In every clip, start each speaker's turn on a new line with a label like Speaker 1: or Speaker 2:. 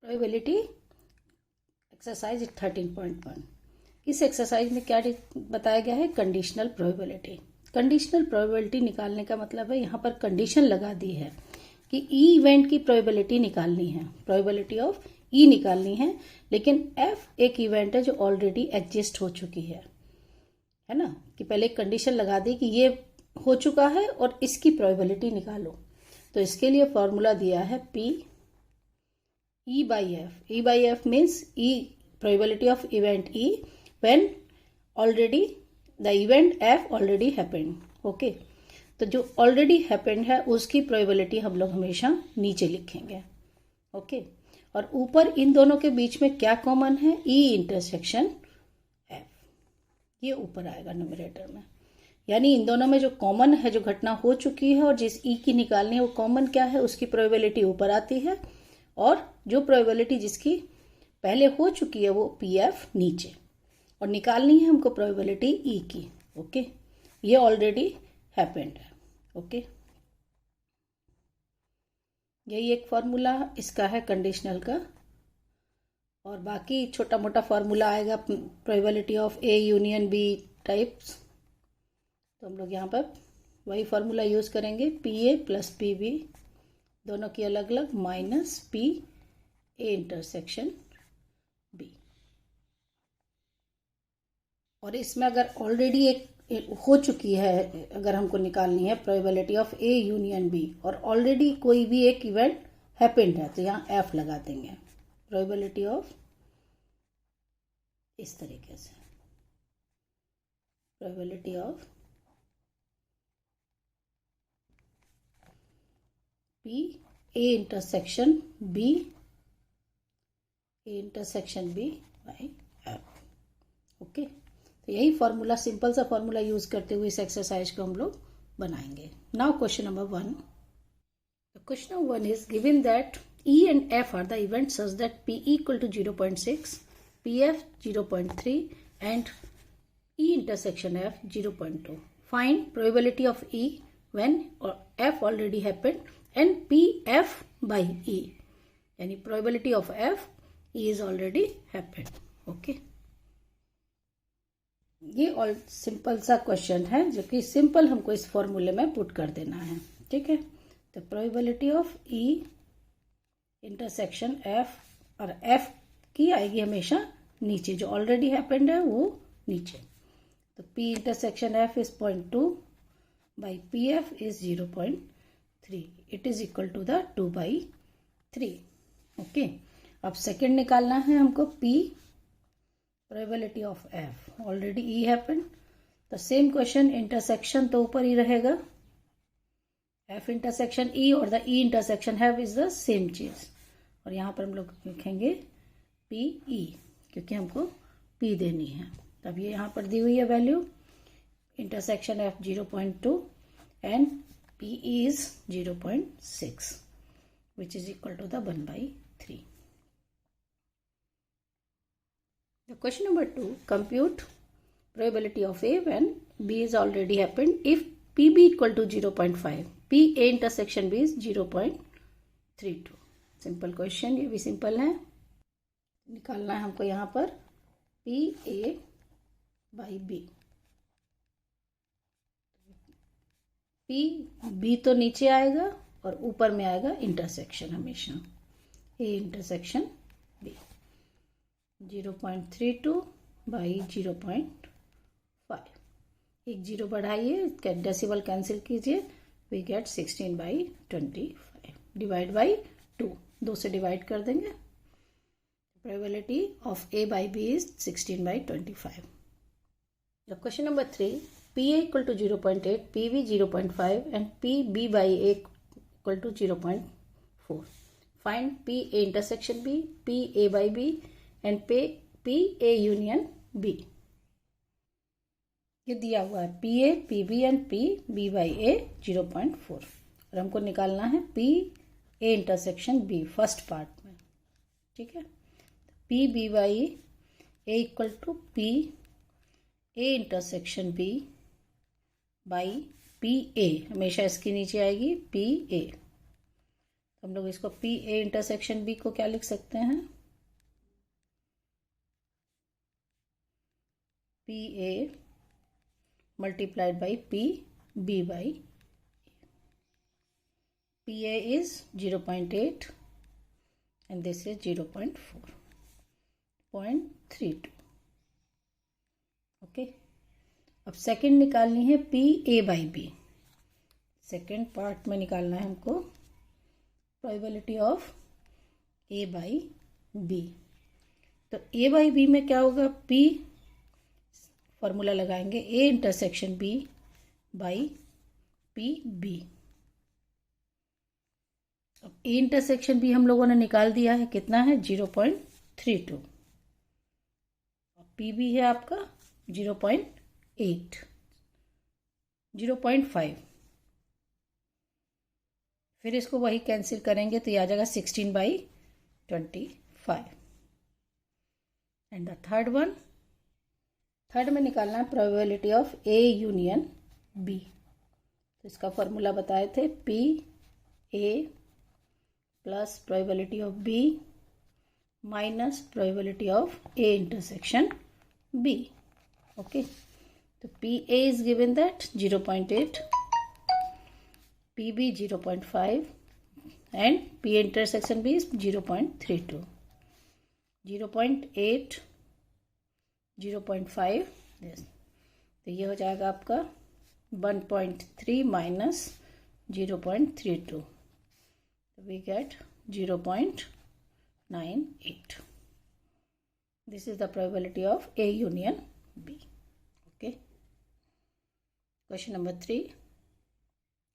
Speaker 1: Probability exercise 13.1। इस exercise में क्या बताया गया है? Conditional probability. कंडीशनल प्रोबेबिलिटी निकालने का मतलब है यहाँ पर कंडीशन लगा दी है कि ई इवेंट की प्रोबेबिलिटी निकालनी है, प्रोबेबिलिटी ऑफ ई निकालनी है, लेकिन एफ एक इवेंट है जो ऑलरेडी एग्जिस्ट हो चुकी है ना, कि पहले एक कंडीशन लगा दी कि ये हो चुका है और इसकी प्रोबेबिलिटी निकालो। तो इसके लिए फॉर्मूला दिया है P E by F. E by F means E probability of event E when already the event F already happened. Okay. तो जो already happened है उसकी probability हम लोग हमेशा नीचे लिखेंगे. Okay. और ऊपर इन दोनों के बीच में क्या कॉमन है? E intersection F. ये ऊपर आएगा न्यूमरेटर में। यानी इन दोनों में जो कॉमन है, जो घटना हो चुकी है और जिस E की निकालनी है वो कॉमन क्या है, उसकी प्रोबेबिलिटी ऊपर आती है, और जो प्रोबेबिलिटी जिसकी पहले हो चुकी है वो PF नीचे, और निकालनी है हमको प्रोबेबिलिटी E की। ओके, ये ऑलरेडी हैपेंड है। ओके, यही एक फॉर्मूला इसका है कंडीशनल का, और बाकी छोटा मोटा फॉर्मूला आएगा probability of A union B types. तो हम लोग यहाँ पर वही फॉर्मूला यूज करेंगे, PA प्लस PB दोनों की अलग अलग minus P A intersection B। और इसमें अगर ऑलरेडी एक हो चुकी है, अगर हमको निकालनी है probability of A union B, और ऑलरेडी कोई भी एक इवेंट हैपेंड है, तो यहाँ F लगा देंगे। प्रोबेबिलिटी ऑफ इस तरीके से, probability of P A intersection B, A intersection B by F। Okay, तो यही फॉर्मूला, सिंपल सा फॉर्मूला यूज करते हुए इस एक्सरसाइज को हम लोग बनाएंगे। Now question number 1। Question number 1 is given that E and F are the events such that P equal to 0.6, PF 0.3 and E intersection F 0.2. Find probability of E when F already happened and PF by E, यानी probability of F E is already happened. Okay, ये और simple सा question है जो कि simple हमको इस फॉर्मूले में पुट कर देना है। ठीक है, तो probability of E intersection F, और F की आएगी हमेशा नीचे, जो ऑलरेडी हैपेंड है वो नीचे। तो P intersection F is 0.2 by PF is 0.3, it is equal to the 2/3। Okay, अब सेकेंड निकालना है हमको P probability of F, already E happened, तो सेम क्वेश्चन, इंटरसेक्शन तो ऊपर ही रहेगा, F इंटरसेक्शन E और the E intersection F is the same चीज, और यहाँ पर हम लोग लिखेंगे PE क्योंकि हमको P देनी है। तब ये यहाँ पर दी हुई है value, intersection F 0.2 and PE is 0.6 which is equal to the 1/3. The question number 2, compute probability of A when B is already happened if PB equal to 0.5, PA intersection B is 0.32. Simple question, ये भी simple है। निकालना है हमको यहाँ पर PA by B। B तो नीचे आएगा और ऊपर में आएगा इंटरसेक्शन हमेशा, A इंटरसेक्शन B। 0.32 बाई 0.5, एक जीरो बढ़ाइए, डेसिमल कैंसिल कीजिए, वी गेट 16/25 डिवाइड बाई 2, 2 से डिवाइड कर देंगे। Probability of A by B is 16/25। Question number 3, PA equal to 0.8, PB 0.5 and PB by A equal to 0.4. Find PA intersection B, PA by B and PA union B. ये दिया हुआ है PA, PB and PB by A 0.4, और हमको निकालना है PA intersection B first part में। ठीक है, PB by A equal to PA intersection B by PA, हमेशा इसके नीचे आएगी PA, हम लोग इसको पी ए इंटरसेक्शन बी को क्या लिख सकते हैं, P A multiplied by P B by PA is 0.8 and this is 0.32. Okay, अब सेकंड निकालनी है P A by B. Second part में निकालना है हमको probability of A by B. तो ए बाई बी में क्या होगा, पी फॉर्मूला लगाएंगे A intersection B by P B. अब ए इंटरसेक्शन बी हम लोगों ने निकाल दिया है, कितना है 0.32। पी बी है आपका 0.8, 0.5। फिर इसको वही कैंसिल करेंगे तो ये आ जाएगा 16/25। And the third one, third में निकालना है probability of A union B. तो इसका फॉर्मूला बताए थे P A plus probability of B minus probability of A intersection B. Okay, तो P A is given that 0.8, P B 0.5 and P A intersection B is 0.32। 0.8 0.5, yes. तो ये हो जाएगा आपका 1.3 माइनस 0.32, तो we get 0.98। This is the probability of A union B. Okay, question number 3।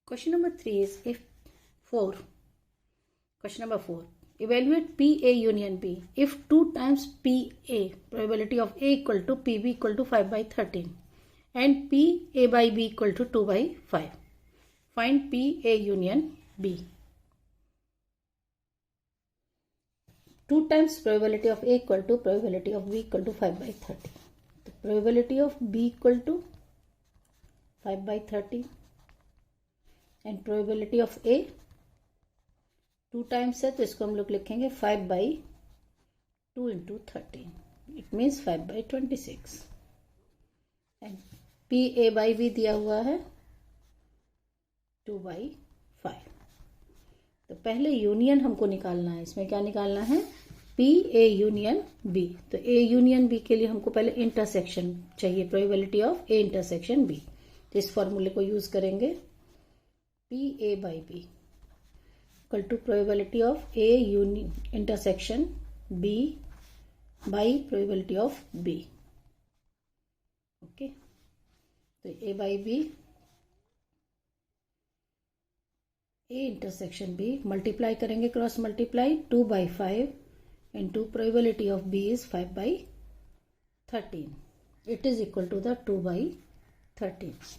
Speaker 1: Question number 3 is if 4, question number 4, evaluate PA union B if 2 times PA, probability of A equal to PB equal to 5/13 and PA by B equal to 2/5. Find PA union B. 2 times probability of A equal to probability of B equal to 5/13. The probability of B equal to 5/13 and probability of A 2 times है, तो इसको हम लोग लिखेंगे 5/2 into 13, it means 5/26। And P A by B दिया हुआ है 2/5। तो पहले यूनियन हमको निकालना है, इसमें क्या निकालना है, पी ए यूनियन बी। तो ए यूनियन बी के लिए हमको पहले इंटरसेक्शन चाहिए, probability of A intersection B. तो इस फॉर्मूले को यूज करेंगे, P A by B equal to probability of A union intersection B by probability of B. Okay, तो A by B, A intersection B multiply करेंगे, cross multiply 2/5 into probability of B is 5/13, it is equal to the 2/13।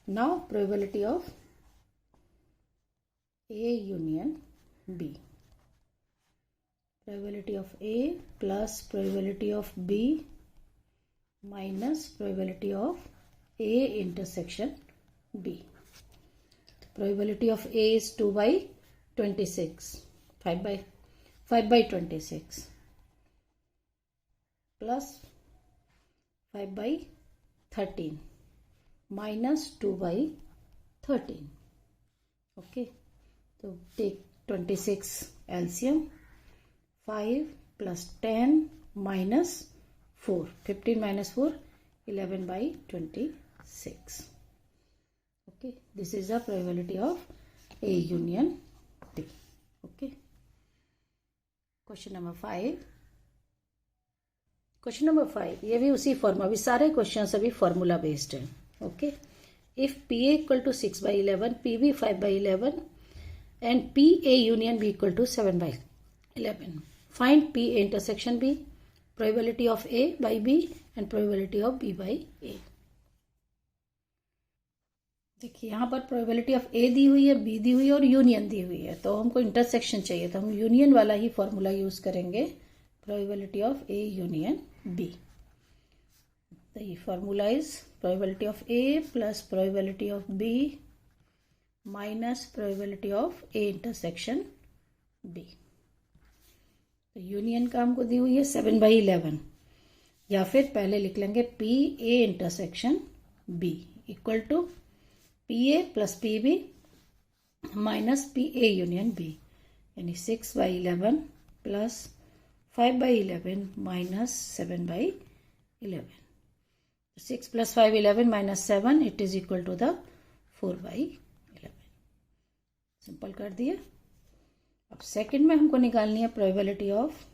Speaker 1: Now probability of A union B, probability of A plus probability of B minus probability of A intersection B. The probability of A is 2/26, 5/26 plus 5/13 minus 2/13. Okay. So take 26 LCM, 5 plus 10 minus 4, 15 minus 4, 11/26. Okay, this is the probability of A union B. Okay, question number 5. Question number 5, ये भी उसी formula, अभी सारे question अभी formula based है। Okay, if P A equal to 6/11, P B 5/11 and PA union B equal to 7/11. Find PA intersection B, probability of A by B and probability of B by A. देखिए यहाँ पर probability of A दी हुई है, B दी हुई है और union दी हुई है, तो हमको इंटरसेक्शन चाहिए, तो हम यूनियन वाला ही फॉर्मूला यूज करेंगे, probability of A union B. The formula is probability of A plus probability of B minus probability of A intersection B. तो यूनियन का हमको दी हुई है 7/11, या फिर पहले लिख लेंगे P A intersection B equal to P A plus P B minus P A union B, यानी 6/11 plus 5/11 minus 7/11। 6 plus 5 11 minus 7, it is equal to the 4/11। Simple कर दिए। अब सेकंड में हमको निकालनी है probability of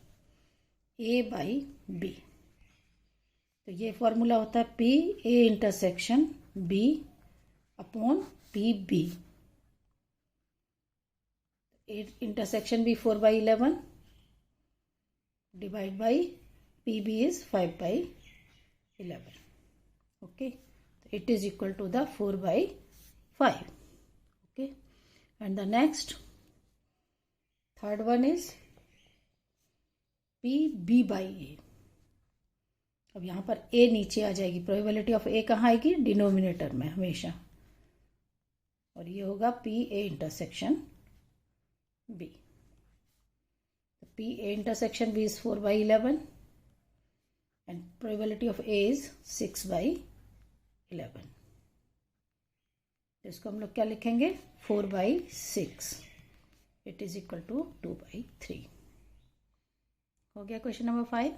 Speaker 1: A by B. तो ये फॉर्मूला होता है P A intersection B upon P B. Intersection B 4/11 divide by P B is 5/11। Okay, it is equal to the 4/5. Okay, and the next third one is P B by A. अब यहां पर A नीचे आ जाएगी, probability of A कहाँ आएगी? Denominator में हमेशा, और ये होगा P A intersection B। P A intersection B is 4/11 and probability of A is 6/11। इसको हम लोग क्या लिखेंगे? 4/6, इट इज इक्वल टू 2/3। हो गया question number 5।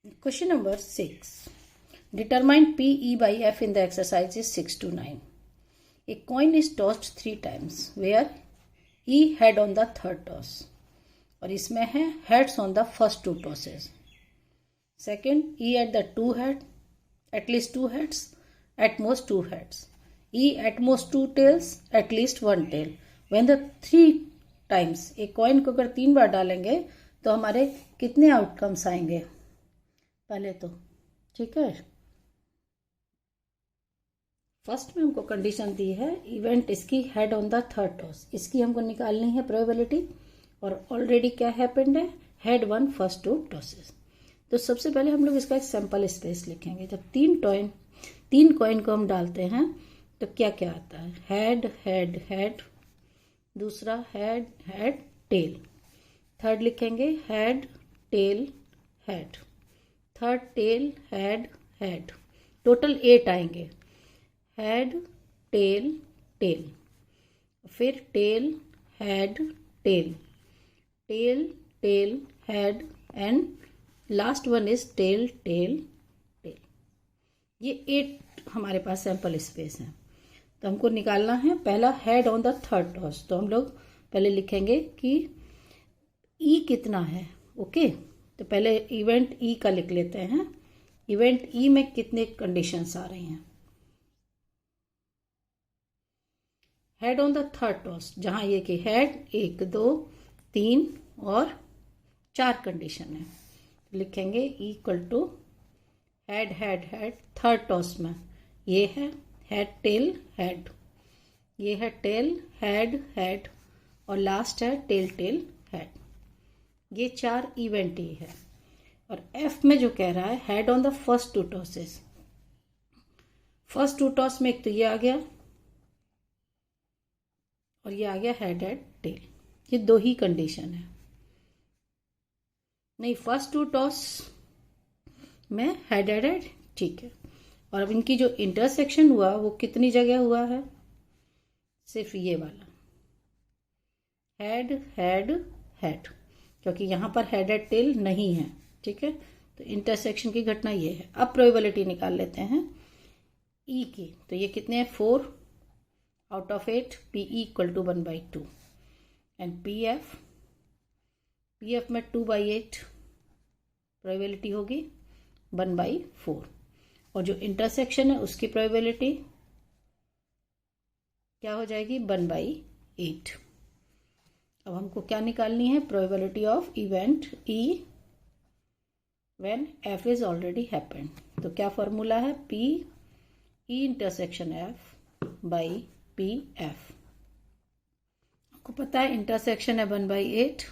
Speaker 1: Question number 6, determine P E by F in the exercise is 6 to 9। A coin is tossed 3 times where E head on the third toss, और इसमें है heads on the first 2 tosses। Second, E at the 2 head, at least 2 heads, at most 2 heads. E at most 2 tails, at least 1 tail. When the 3 times, एक coin को अगर 3 बार डालेंगे तो हमारे कितने आउटकम्स आएंगे पहले तो, ठीक है। फर्स्ट में हमको कंडीशन दी है इवेंट इसकी head on the third toss, इसकी हमको निकालनी है प्रोबेबिलिटी, और ऑलरेडी क्या हैपेंड है? Head one first 2 tosses. तो सबसे पहले हम लोग इसका एक सैंपल स्पेस लिखेंगे। जब 3 कॉइन को हम डालते हैं तो क्या क्या आता है? हेड हेड हेड, दूसरा हेड हेड टेल, थर्ड लिखेंगे head tail head, third tail head head, total 8 आएंगे। हेड टेल टेल, फिर tail head tail, tail tail head, and last one is tail tail tail. ये 8 हमारे पास sample space है। तो हमको निकालना है पहला head on the third toss. तो हम लोग पहले लिखेंगे कि ई कितना है। ओके, तो पहले इवेंट ई का लिख लेते हैं। इवेंट ई में कितने कंडीशंस आ रही हैं? Head on the third toss, जहां ये कि हेड 1 2 3 और 4 कंडीशन है, लिखेंगे equal to head head head. Third toss में ये है हेड टेल हेड, ये है टेल हेड हेड, और लास्ट है टेल टेल हेड। ये 4 इवेंट ही है। और एफ में जो कह रहा है head on the first 2 tosses, first 2 toss में एक तो ये आ गया और ये आ गया हेड हेड टेल। ये 2 ही कंडीशन है। नहीं, फर्स्ट 2 टॉस में हेड हेड हेड, ठीक है। और अब इनकी जो इंटरसेक्शन हुआ वो कितनी जगह हुआ है? सिर्फ ये वाला हेड हेड हेड, क्योंकि यहां पर हेड हेड टेल नहीं है, ठीक है। तो इंटरसेक्शन की घटना ये है। अब प्रोबेबिलिटी निकाल लेते हैं ई की। तो ये कितने हैं? 4 out of 8। P E equal to 1/2 and P F में 2/8 प्रोबेबिलिटी होगी 1/4, और जो इंटरसेक्शन है उसकी प्रोबेबिलिटी क्या हो जाएगी? 1/8। अब हमको क्या निकालनी है? Probability of event E when F is already happened. तो क्या फॉर्मूला है? P E intersection F by P F. आपको पता है इंटरसेक्शन है 1/8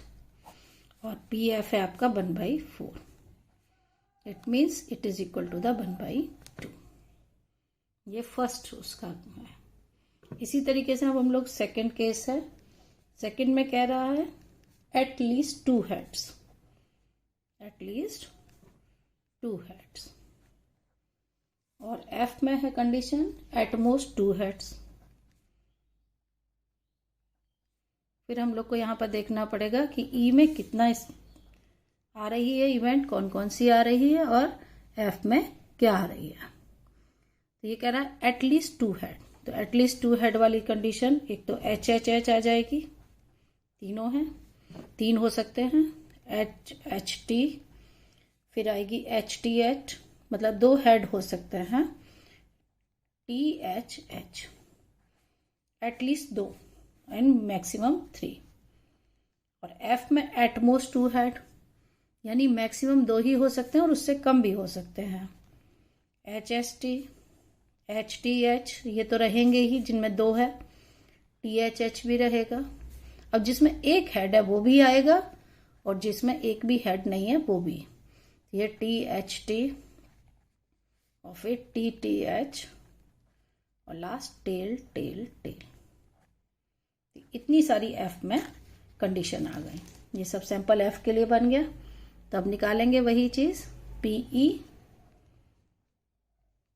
Speaker 1: और पी एफ है आपका 1/4। It means it is equal to the 1/2। ये फर्स्ट उसका है। इसी तरीके से अब हम लोग सेकेंड केस है। सेकंड में कह रहा है at least 2 heads, at least 2 heads. और एफ में है कंडीशन एट मोस्ट 2 हेड्स। फिर हम लोग को यहाँ पर देखना पड़ेगा कि ई में कितना आ रही है इवेंट, कौन कौन सी आ रही है, और एफ में क्या आ रही है। तो ये कह रहा है एटलीस्ट 2 हेड, तो एटलीस्ट 2 हेड वाली कंडीशन एक तो एच एच एच आ जाएगी, तीनों हैं, 3 हो सकते हैं, एच एच टी, फिर आएगी एच टी एच, मतलब 2 हेड हो सकते हैं, T H H, at least 2 and maximum 3। और एफ में एटमोस्ट 2 हेड, यानी मैक्सिमम 2 ही हो सकते हैं और उससे कम भी हो सकते हैं। H S T, H T H, ये तो रहेंगे ही जिनमें 2 है, टी एच एच भी रहेगा। अब जिसमें एक हेड है वो भी आएगा और जिसमें एक भी हेड नहीं है वो भी। ये टी एच टी और फिर टी टी एच और लास्ट टेल टेल टेल। इतनी सारी एफ में कंडीशन आ गई। ये सब सैंपल एफ के लिए बन गया। तब निकालेंगे वही चीज पीई।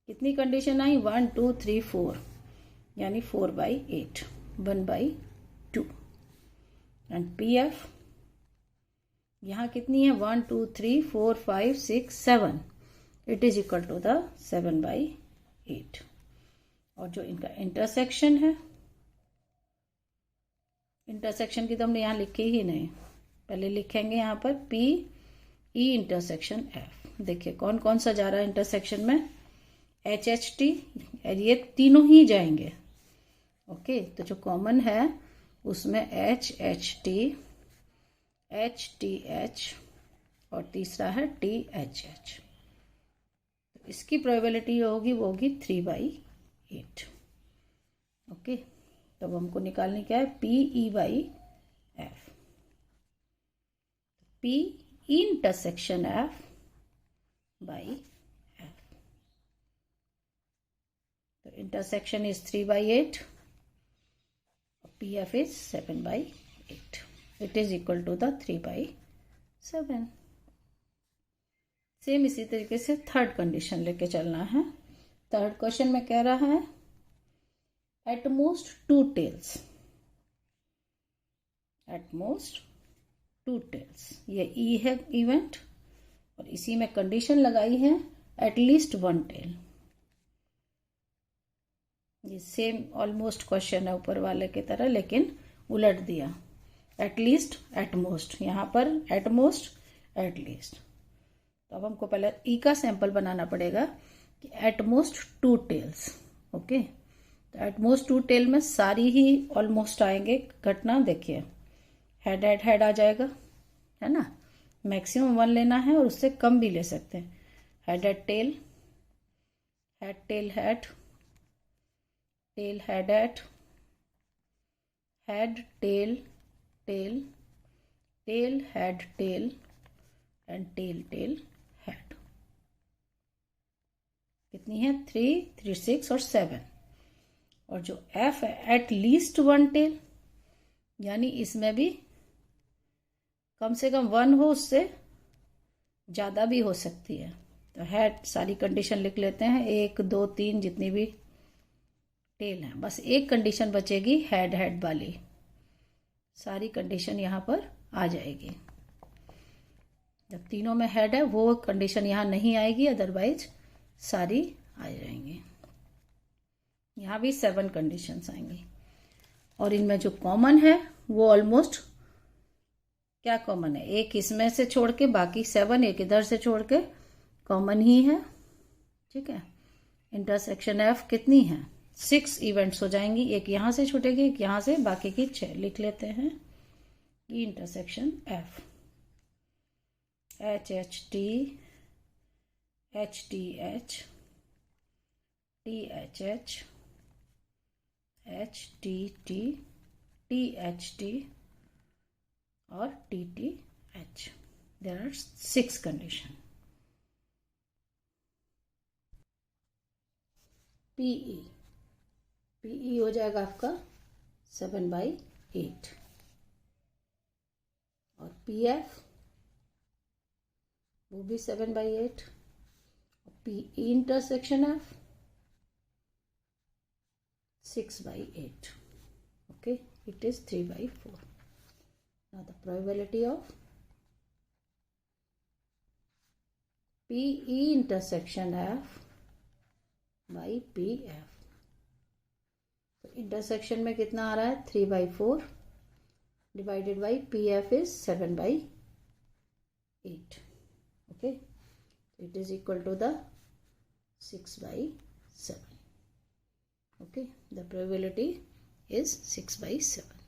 Speaker 1: कितनी कंडीशन आई, 1 2 3 4, यानी 4/8, 1/2। एंड पी एफ यहां कितनी है, 1 2 3 4 5 6 7, it is equal to the 7/8। और जो इनका इंटरसेक्शन है, इंटरसेक्शन की तो हमने यहां लिखी ही नहीं, पहले लिखेंगे यहां पर पी ई इंटरसेक्शन एफ। देखिए कौन कौन सा जा रहा है इंटरसेक्शन में, एच एच टी, ये तीनों ही जाएंगे। ओके, तो जो कॉमन है उसमें एच एच टी एच और तीसरा है टी एच एच। तो इसकी प्रोबेबिलिटी होगी वो होगी 3/8। ओके, तब हमको निकालनी क्या है, P E by F. P intersection F by F, तो intersection is 3/8, P F is 7/8, it is equal to the 3/7। Same इसी तरीके से थर्ड कंडीशन लेके चलना है। थर्ड क्वेश्चन में कह रहा है at most 2 tails, at most 2 tails, ये ई है इवेंट और इसी में कंडीशन लगाई है एटलीस्ट 1 टेल। ये सेम ऑलमोस्ट क्वेश्चन है ऊपर वाले की तरह, लेकिन उलट दिया, एटलीस्ट एटमोस्ट, यहां पर एटमोस्ट एटलीस्ट। तो अब हमको पहले ई का सैंपल बनाना पड़ेगा कि एटमोस्ट 2 टेल्स। ओके, तो एटमोस्ट 2 टेल में सारी ही ऑलमोस्ट आएंगे घटना। देखिए हेड हेड हेड आ जाएगा, है ना, मैक्सिमम 1 लेना है और उससे कम भी ले सकते हैं। Head head tail, head tail head, tail head head, head tail tail, tail head tail and tail tail head. कितनी है, 3 3 6 और 7। और जो एफ है एट लीस्ट 1 टेल, यानी इसमें भी कम से कम 1 हो, उससे ज्यादा भी हो सकती है। तो हेड सारी कंडीशन लिख लेते हैं, 1 2 3 जितनी भी टेल है, बस एक कंडीशन बचेगी हेड हेड वाली, सारी कंडीशन यहां पर आ जाएगी। जब तीनों में हेड है वो कंडीशन यहां नहीं आएगी, अदरवाइज सारी आ जाएंगी। यहां भी 7 कंडीशंस आएंगी और इनमें जो कॉमन है वो ऑलमोस्ट क्या कॉमन है, एक इसमें से छोड़ के बाकी 7 एक इधर से छोड़ के कॉमन ही है। ठीक है, इंटरसेक्शन एफ कितनी है, 6 इवेंट्स हो जाएंगी, एक यहां से छूटेगी, एक यहां से, बाकी की 6 लिख लेते हैं। ये intersection F, H H T H T H, T H H, H T T, T H T और T T H. There are 6 condition. P E, P E हो जाएगा आपका 7/8। और PF वो भी 7/8, PE intersection F 6/8. Okay, it is 3/4. Now the probability of PE intersection F by PF. तो intersection में कितना आ रहा है 3/4 divided by PF is 7/8. Okay, it is equal to the 6/7. Okay, the probability is 6/7.